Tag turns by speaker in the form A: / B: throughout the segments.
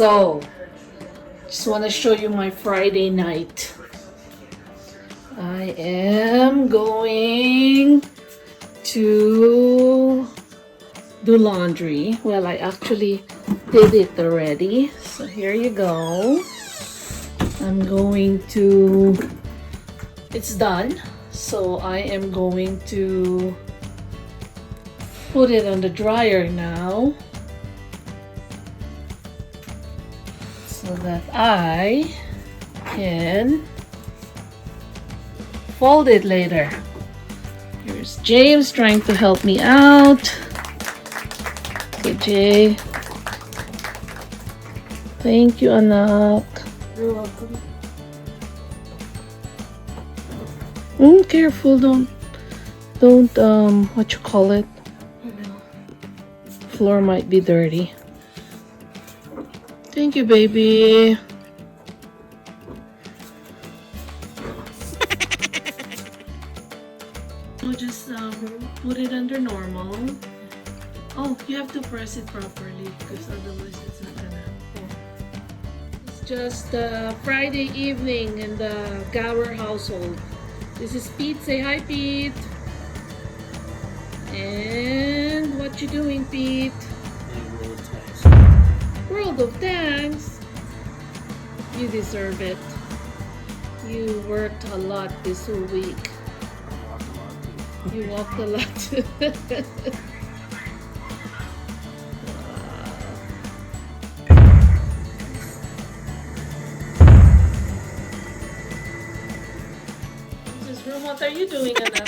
A: So, just want to show you my Friday night. I am going to do laundry. Well, I actually did it already. So here you go. I'm going to... It's done. So I am going to put it on the dryer now, so that I can fold it later. Here's James trying to help me out. Okay, Jay. Thank you, anak.
B: You're welcome.
A: Careful, don't, what you call it? Floor might be dirty. Thank you, baby. We'll just put it under normal. Oh, you have to press it properly because otherwise it's not gonna. It's just Friday evening in the Gauer household. This is Pete. Say hi, Pete. And what you doing, Pete? World of Tanks. You deserve it. You worked a lot this whole week. You walked a lot too. This room, what are you doing, Anna?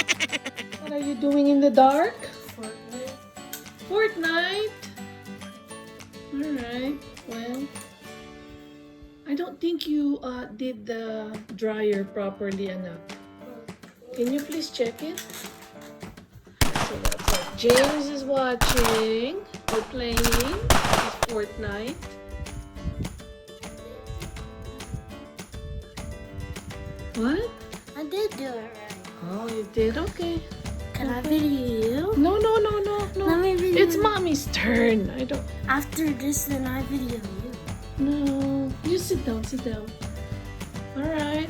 A: What are you doing in the dark? Fortnite? Alright, well, I don't think you did the dryer properly enough. Can you please check it? So that's what James is watching. We're playing this Fortnite. What?
B: I did do it right.
A: Oh, you did? Okay.
B: Can I video you?
A: No.
B: Let me video
A: It's
B: you.
A: mommy's turn. I don't.
B: After this, then I video you.
A: No. You sit down. Alright.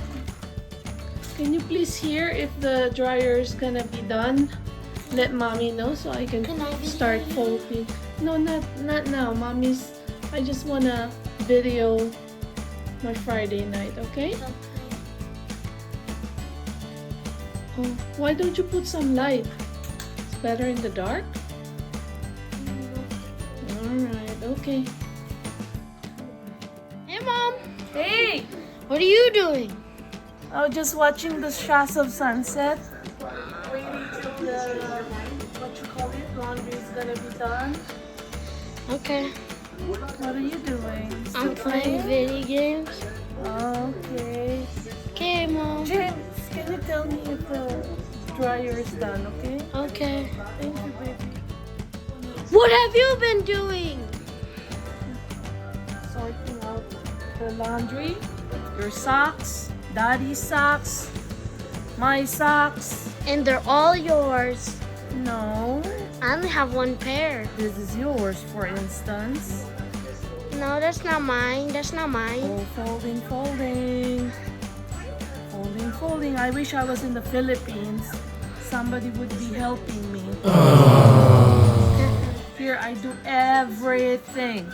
A: Can you please hear if the dryer is gonna be done? Let mommy know so I can
B: Can I video
A: start
B: you?
A: folding. No, not now. Mommy's. I just wanna video my Friday night, okay?
B: Okay.
A: Oh, why don't you put some light? It's better in the dark? Alright, okay.
B: Hey, Mom.
A: Hey!
B: What are you doing?
A: Oh, just watching the shots of sunset. Waiting till the, what you call it, laundry is gonna be done.
B: Okay.
A: What are you doing?
B: I'm
A: Still
B: playing video games.
A: Okay.
B: Okay, Mom.
A: James, can you tell me if the dryer is done, okay?
B: Okay.
A: Thank you, baby.
B: What have you been doing?
A: Sorting out the laundry, your socks, daddy's socks, my socks.
B: And they're all yours.
A: No,
B: I only have one pair.
A: this is yours, for instance.
B: No, that's not mine. That's not mine.
A: Oh, folding. I wish I was in the Philippines. Somebody would be helping me. Here, I do everything.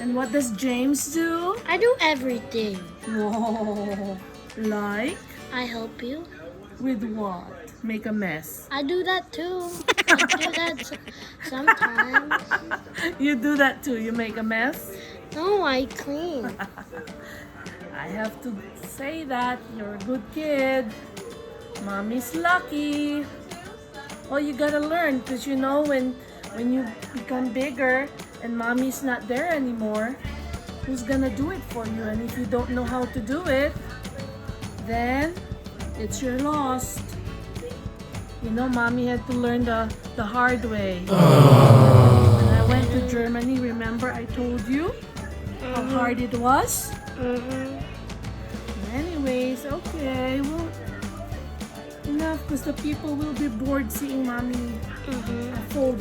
A: And what does James do?
B: I do everything.
A: Whoa. Like?
B: I help you.
A: With what? Make a mess.
B: I do that too. I do that sometimes.
A: You do that too. You make a mess?
B: No, I clean.
A: I have to say that. You're a good kid. Mommy's lucky. Well, you gotta learn because you know when you become bigger and mommy's not there anymore, who's gonna do it for you? And if you don't know how to do it, then it's your loss. You know, mommy had to learn the hard way. When I went to Germany, remember I told you how hard it was? Anyways, okay, well, enough because the people will be bored seeing mommy fold